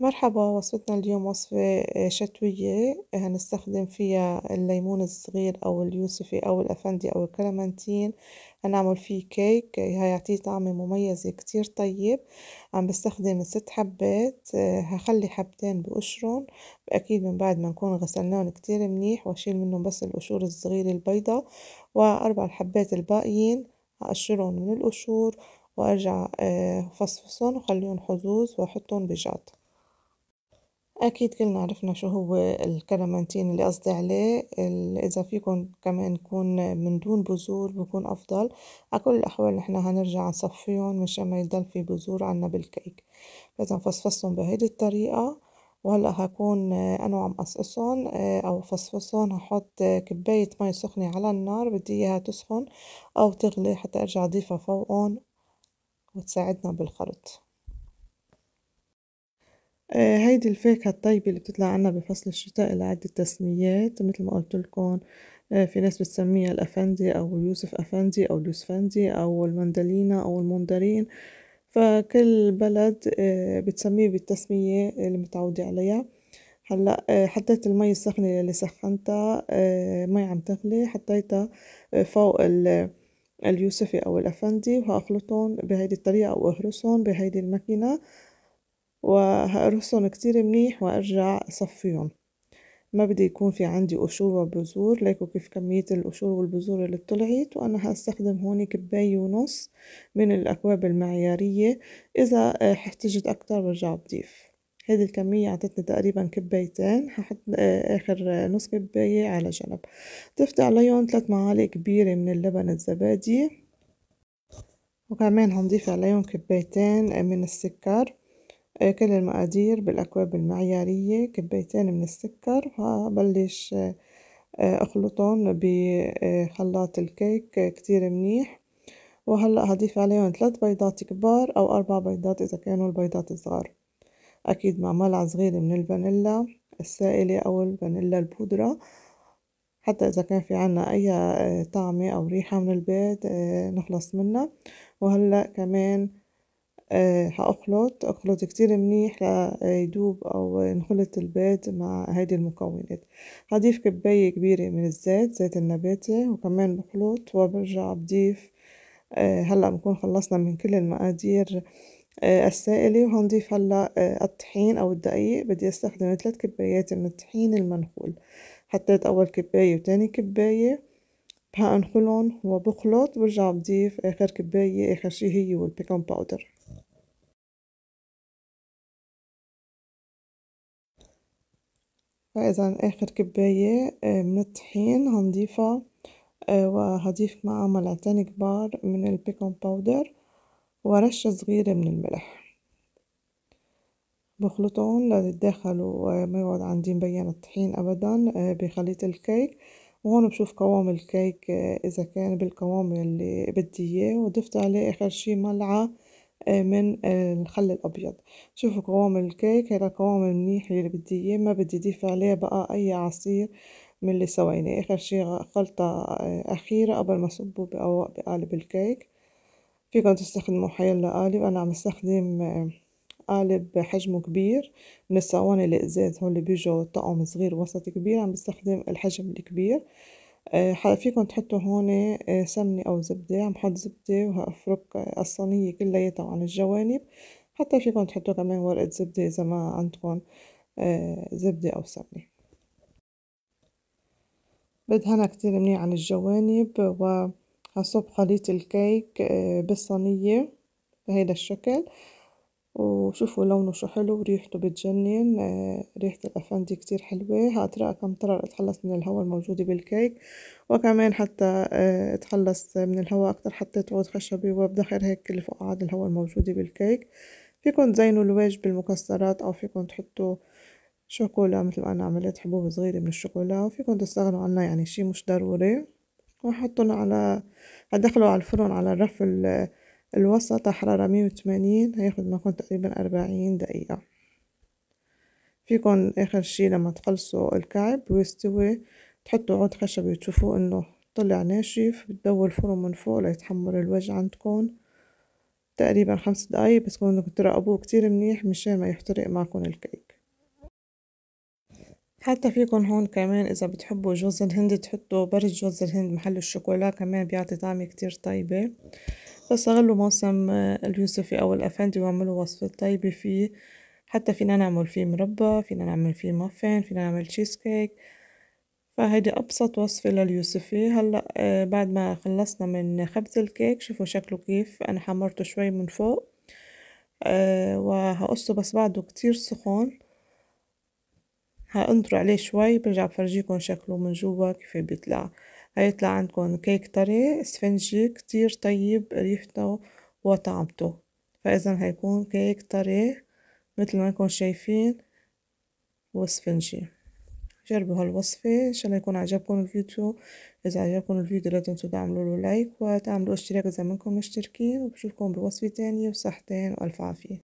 مرحبا، وصفتنا اليوم وصفة شتوية هنستخدم فيها الليمون الصغير أو اليوسفي أو الأفندي أو الكلمنتين. هنعمل فيه كيك هيعطيه طعم مميز كتير طيب. عم بستخدم 6 حبات، هخلي حبتين بقشرن أكيد من بعد ما نكون غسلناهم كتير منيح، وأشيل منهم بس القشور الصغيرة البيضة، و4 الحبات الباقيين هقشرهم من القشور وأرجع فصفصهم وخليهم حظوظ وأحطهم بجات. أكيد كلنا عرفنا شو هو الكلمنتين اللي قصدي عليه. إذا فيكن كمان يكون من دون بذور بكون أفضل. على كل الأحوال نحن هنرجع نصفيهم مشان ما يضل في بذور عنا بالكيك. فإذا فصفصهم بهيدي الطريقة، وهلأ هكون أنا وعم قصقصهم أو فصفصهم، هحط كباية مي سخنة على النار، بدي إياها تسخن أو تغلي حتى أرجع أضيفها فوقهم وتساعدنا بالخلط. هيدي الفاكهة الطيبة اللي بتطلع عنا بفصل الشتاء لها عدة تسميات مثل ما قلت لكم. في ناس بتسميها الأفندي أو اليوسف أفندي أو اليوسفندي أو المندلينا أو المندرين. فكل بلد بتسميه بالتسمية اللي متعودة عليها. هلا حطيت المي السخنة اللي سخنتها، مي عم تغلي، حطيتها فوق اليوسفي أو الأفندي، وهخلطهم بهيدي الطريقة أو أهرسهم بهيدي الماكينة، وهقرصهم كتير منيح وأرجع أصفيهم. ما بدي يكون في عندي قشور وبذور، ليكو كيف كمية القشور والبذور اللي طلعت. وأنا هستخدم هون 1.5 كوب من الأكواب المعيارية. إذا احتجت أكتر برجع بضيف. هيدي الكمية عطتني تقريبا 2 كوباية، هحط آخر نص كوباية على جنب. ضفت عليهم 3 معالق كبيرة من اللبن الزبادي، وكمان هنضيف عليهم 2 كوباية من السكر. كل المقادير بالأكواب المعيارية، 2 كوباية من السكر. هبلش أخلطهم بخلاط الكيك كتير منيح. وهلأ هضيف عليهم 3 بيضات كبار أو 4 بيضات إذا كانوا البيضات صغار، أكيد مع ملعقة صغيرة من الفانيلا السائلة أو الفانيلا البودرة، حتى إذا كان في عنا أي طعمة أو ريحة من البيض نخلص منها. وهلأ كمان هأخلط كتير منيح ليدوب أو نخلط البيض مع هيدي المكونات. هضيف كباية كبيرة من الزيت، زيت النباتي، وكمان بخلط وبرجع بضيف. هلأ بنكون خلصنا من كل المقادير السائلة، وهنضيف هلأ الطحين أو الدقيق. بدي استخدم 3 كوبايات من الطحين المنخول. حطيت أول كباية وتاني كباية، هأنخلهم وبخلط، برجع بضيف آخر كباية آخر شي هي والبيكنج باودر. فإذا آخر كباية من الطحين هنضيفها، وهضيف معها 2 معلقتين كبار من البيكنج باودر ورشة صغيرة من الملح. بخلطهم ليتداخلوا ما يقعد عندي مبين الطحين أبدا بخليط الكيك. وهون بشوف قوام الكيك إذا كان بالقوام اللي بدي إياه، وضفت عليه آخر شي ملعقة من الخل الأبيض. شوفوا قوام الكيك، هذا القوام المنيح اللي بدي إياه. ما بدي أضيف عليه بقى أي عصير من اللي سويناه. آخر شي خلطة أخيرة قبل ما صبه بقالب الكيك. فيكن تستخدموا حيلا قالب، أنا عم استخدم قالب حجمه كبير من الصواني الإزاز، هول اللي بيجوا طقم صغير وسط كبير. عم بستخدم الحجم الكبير. فيكن تحطوا هون سمنة أو زبدة. عم حط زبدة وهأفرك الصينية كلياتها عن الجوانب. حتى فيكن تحطوا كمان ورقة زبدة إذا ما عندكن زبدة أو سمنة. بدهنها كتير منيح عن الجوانب، وهصب خليط الكيك بالصينية بهيدا الشكل. وشوفوا لونه شو حلو وريحته بتجنن. ريحة الأفندي كتير حلوة. هقطرها كم طرف اتخلص من الهواء الموجودة بالكيك، وكمان حتى اتخلص من الهواء أكتر حطيت عود خشبي وبدخل هيك كل فقاعات الهواء الموجودة بالكيك. فيكن تزينوا الوجه بالمكسرات، أو فيكن تحطوا شوكولا مثل ما أنا عملت حبوب صغيرة من الشوكولا، وفيكن تستغنوا عنها يعني شي مش ضروري. وحطهم هدخله على الفرن على الرف الوسط على حرارة 180، هياخد معكم تقريبا 40 دقيقة. فيكن آخر شي لما تخلصوا الكعب ويستوي تحطوا عود خشبي وتشوفوا إنه طلع ناشف، بتدور الفرن من فوق ليتحمر الوجه عندكن تقريبا 5 دقايق، بس بدكم تراقبوه كتير منيح مشان ما يحترق معكن الكيك. حتى فيكن هون كمان إذا بتحبوا جوز الهند تحطوا برد جوز الهند محل الشوكولا، كمان بيعطي طعمة كتير طيبة. فاستغلوا موسم اليوسفي أو الأفندي واعملوا وصفة طيبة فيه. حتى فينا نعمل فيه مربى، فينا نعمل فيه مافين، فينا نعمل تشيز كيك. فهيدي أبسط وصفة لليوسفي. هلأ بعد ما خلصنا من خبز الكيك، شوفوا شكله كيف، أنا حمرته شوي من فوق وهقصه، بس بعده كتير سخون. هانطروا عليه شوي، برجع بفرجيكم شكله من جوا كيف بيطلع. هيطلع عندكم كيك طري اسفنجي كتير طيب ريحته وطعمته. فإذا هيكون كيك طري مثل ما انكم شايفين واسفنجي. جربوا هالوصفة، إن شاء الله يكون عجبكم الفيديو. إذا عجبكم الفيديو لا تنسوا تعملوا له لايك وتعملوا اشتراك إذا منكم مشتركين، وبشوفكم بوصفة تانية وصحتين وألف عافية.